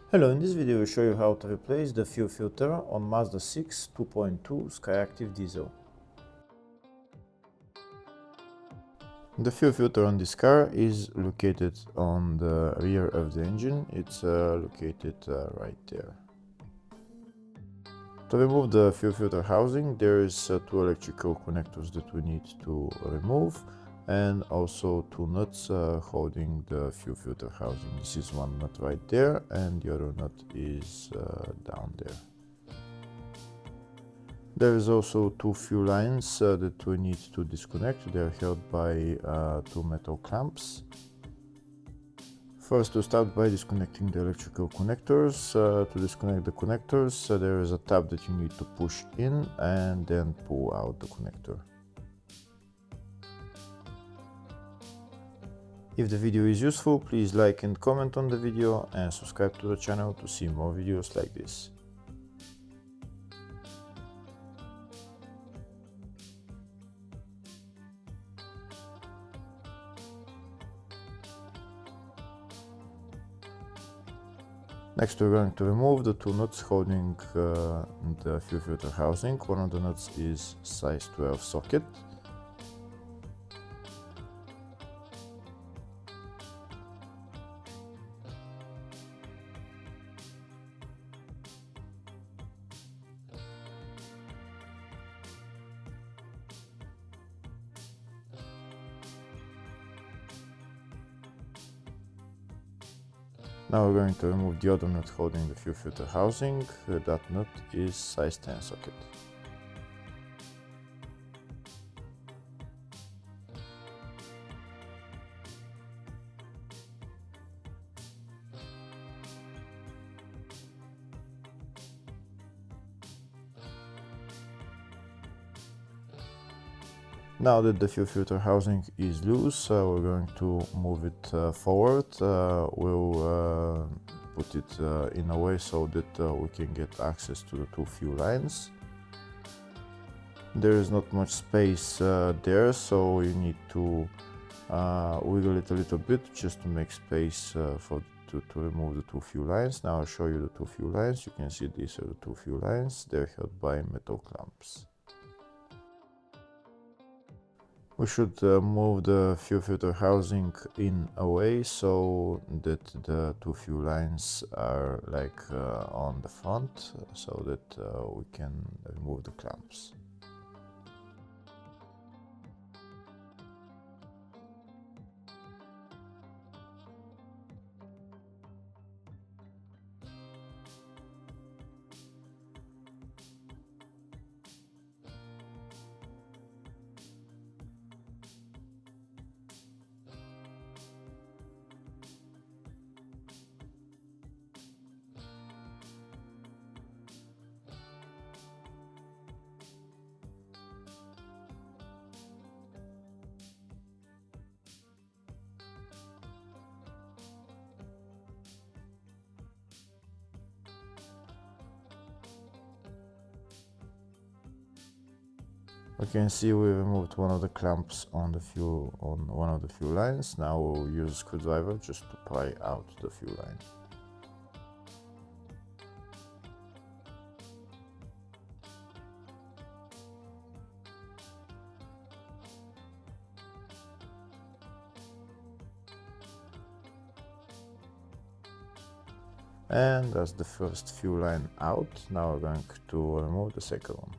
Hello, in this video I will show you how to replace the fuel filter on Mazda 6 2.2 SkyActive diesel. The fuel filter on this car is located on the rear of the engine. It's located right there. To remove the fuel filter housing, there is two electrical connectors that we need to remove, and also two nuts holding the fuel filter housing. This is one nut right there, and the other nut is down there. There is also two fuel lines that we need to disconnect. They are held by two metal clamps. First, we start by disconnecting the electrical connectors. To disconnect the connectors, there is a tab that you need to push in and then pull out the connector. If the video is useful, please like and comment on the video and subscribe to the channel to see more videos like this. Next, we're going to remove the two nuts holding the fuel filter housing. One of the nuts is size 12 socket. Now we're going to remove the other nut holding the fuel filter housing. That nut is size 10 socket. Now that the fuel filter housing is loose, we're going to move it forward. We'll put it in a way so that we can get access to the two fuel lines. There is not much space there, so you need to wiggle it a little bit just to make space to remove the two fuel lines. Now I'll show you the two fuel lines. You can see these are the two fuel lines. They're held by metal clamps. We should move the fuel filter housing in a way so that the two fuel lines are like on the front, so that we can remove the clamps. We can see we removed one of the clamps on one of the fuel lines. Now we'll use a screwdriver just to pry out the fuel line. And that's the first fuel line out. Now we're going to remove the second one.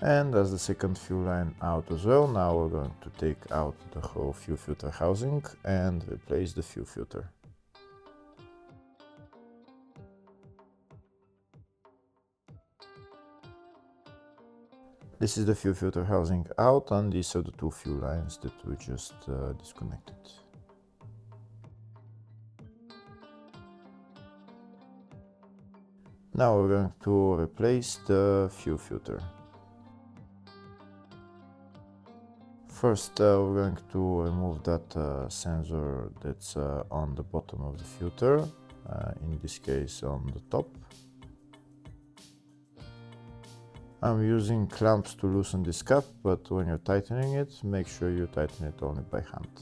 And as the second fuel line out as well, now we're going to take out the whole fuel filter housing and replace the fuel filter. This is the fuel filter housing out, and these are the two fuel lines that we just disconnected. Now we're going to replace the fuel filter. First, we're going to remove that sensor that's on the bottom of the filter, in this case on the top. I'm using clamps to loosen this cap, but when you're tightening it, make sure you tighten it only by hand.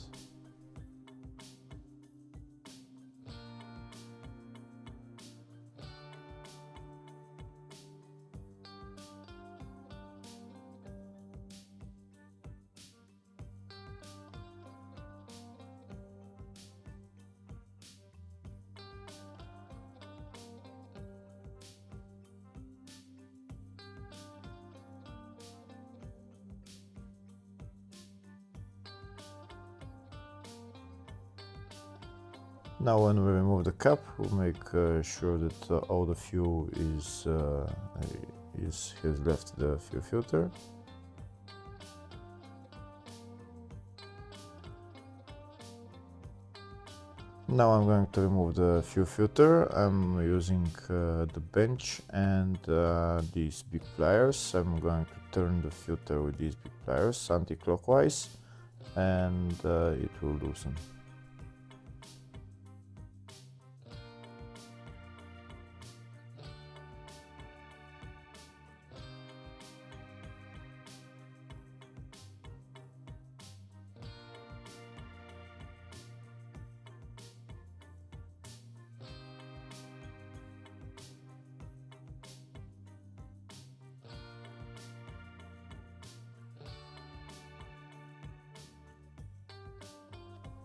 Now when we remove the cap, we'll make sure that all the fuel has left the fuel filter. Now I'm going to remove the fuel filter. I'm using the bench and these big pliers. I'm going to turn the filter with these big pliers anti-clockwise, and it will loosen.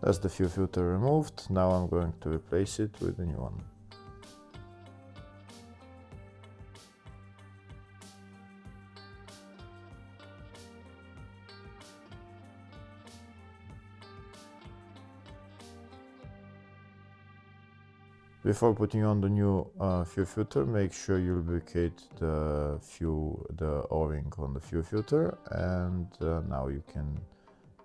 That's the fuel filter removed. Now I'm going to replace it with a new one. Before putting on the new fuel filter, make sure you lubricate the O-ring on the fuel filter, and now you can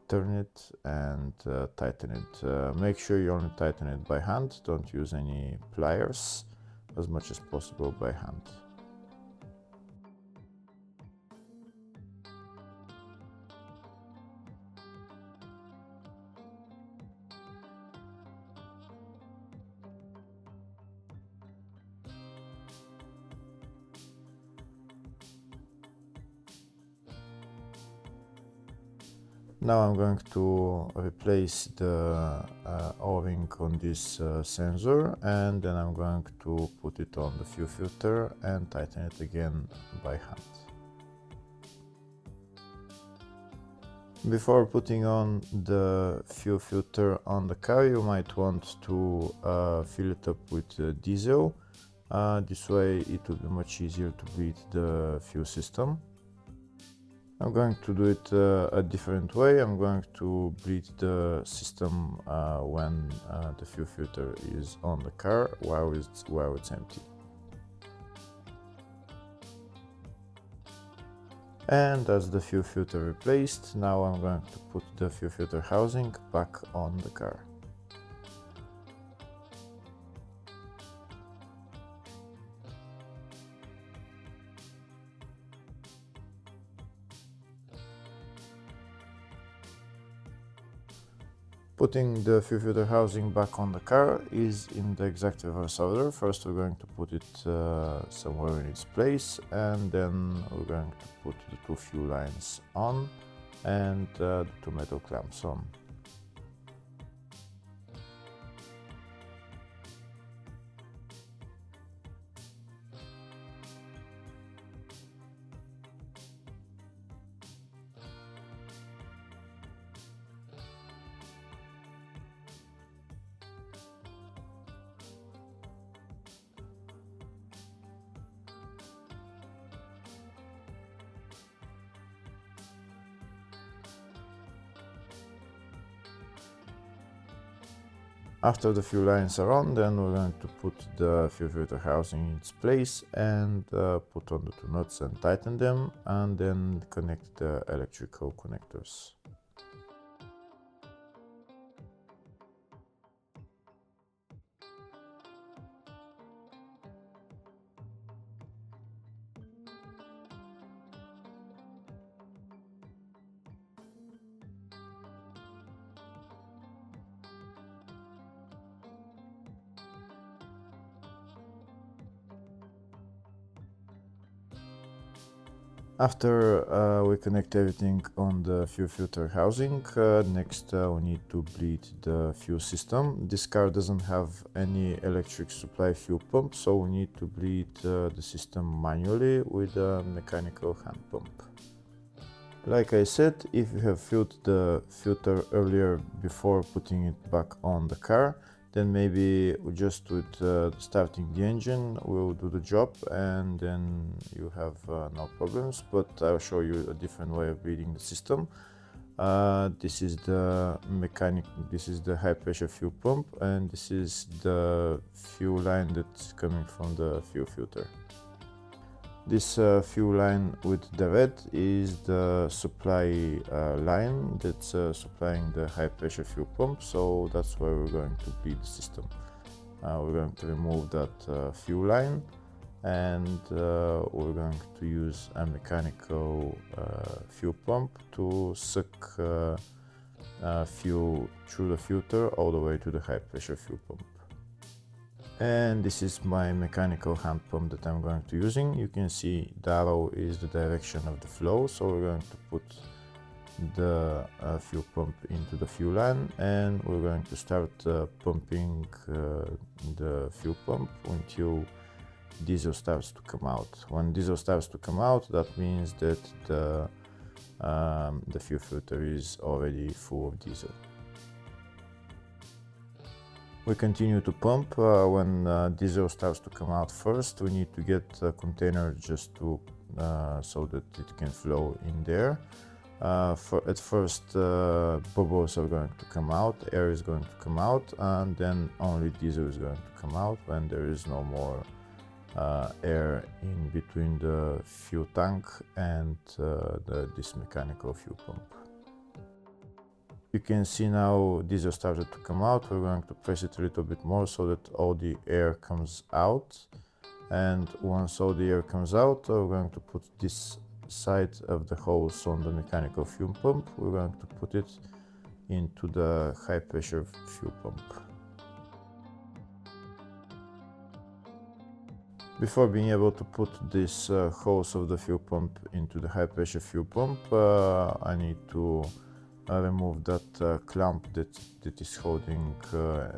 turn it and tighten it. Make sure you only tighten it by hand, don't use any pliers, as much as possible by hand. Now I'm going to replace the O-ring on this sensor, and then I'm going to put it on the fuel filter and tighten it again by hand. Before putting on the fuel filter on the car, you might want to fill it up with diesel. This way it will be much easier to bleed the fuel system. I'm going to do it a different way. I'm going to bleed the system when the fuel filter is on the car while it's empty. And as the fuel filter replaced, now I'm going to put the fuel filter housing back on the car. Putting the fuel filter housing back on the car is in the exact reverse order. First we're going to put it somewhere in its place, and then we're going to put the two fuel lines on and the two metal clamps on. After the fuel lines are on, then we're going to put the fuel filter housing in its place and put on the two nuts and tighten them, and then connect the electrical connectors. After we connect everything on the fuel filter housing, next we need to bleed the fuel system. This car doesn't have any electric supply fuel pump, so we need to bleed the system manually with a mechanical hand pump. Like I said, if you have filled the filter earlier before putting it back on the car, then maybe just with starting the engine will do the job, and then you have no problems. But I'll show you a different way of bleeding the system. This is the high pressure fuel pump, and this is the fuel line that's coming from the fuel filter. This fuel line with the red is the supply line that's supplying the high pressure fuel pump, so that's where we're going to bleed the system. We're going to remove that fuel line, and we're going to use a mechanical fuel pump to suck fuel through the filter all the way to the high pressure fuel pump. And this is my mechanical hand pump that I'm going to using. You can see the arrow is the direction of the flow, so we're going to put the fuel pump into the fuel line, and we're going to start pumping the fuel pump until diesel starts to come out. When diesel starts to come out, that means that the fuel filter is already full of diesel. We continue to pump. When diesel starts to come out first, we need to get a container just to so that it can flow in there. At first, bubbles are going to come out, air is going to come out, and then only diesel is going to come out when there is no more air in between the fuel tank and this mechanical fuel pump. You can see now diesel started to come out. We're going to press it a little bit more so that all the air comes out. And once all the air comes out, we're going to put this side of the hose on the mechanical fuel pump. We're going to put it into the high pressure fuel pump. Before being able to put this hose of the fuel pump into the high pressure fuel pump, I need to remove that clamp that is holding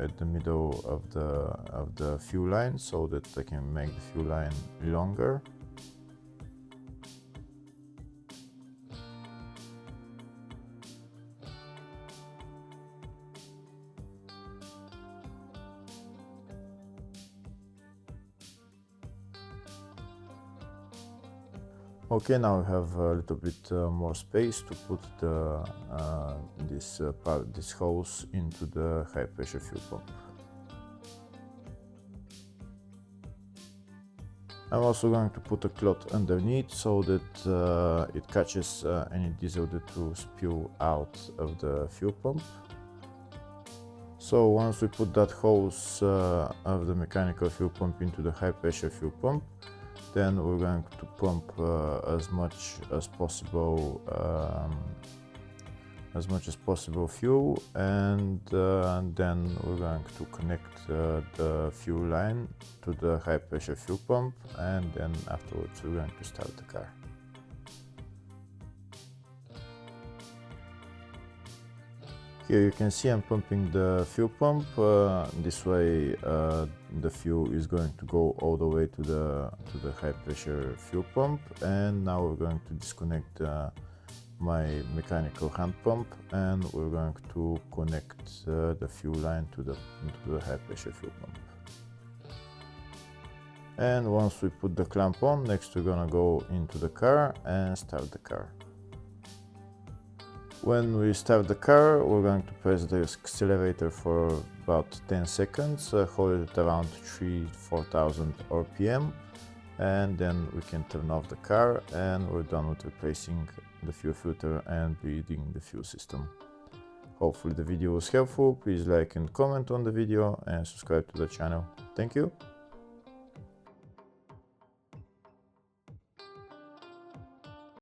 at the middle of the fuel line, so that I can make the fuel line longer. Okay, now we have a little bit more space to put this hose into the high pressure fuel pump. I'm also going to put a cloth underneath so that it catches any diesel that will spill out of the fuel pump. So once we put that hose of the mechanical fuel pump into the high pressure fuel pump, then we're going to pump as much as possible fuel, and then we're going to connect the fuel line to the high pressure fuel pump, and then afterwards we're going to start the car. Here you can see I'm pumping the fuel pump. This way the fuel is going to go all the way to the high pressure fuel pump, and now we're going to disconnect my mechanical hand pump, and we're going to connect the fuel line to the high pressure fuel pump. And once we put the clamp on, next we're gonna go into the car and start the car. When we start the car, we're going to press the accelerator for about 10 seconds, hold it around 3,000–4,000 RPM, and then we can turn off the car, and we're done with replacing the fuel filter and bleeding the fuel system. Hopefully the video was helpful. Please like and comment on the video and subscribe to the channel. Thank you.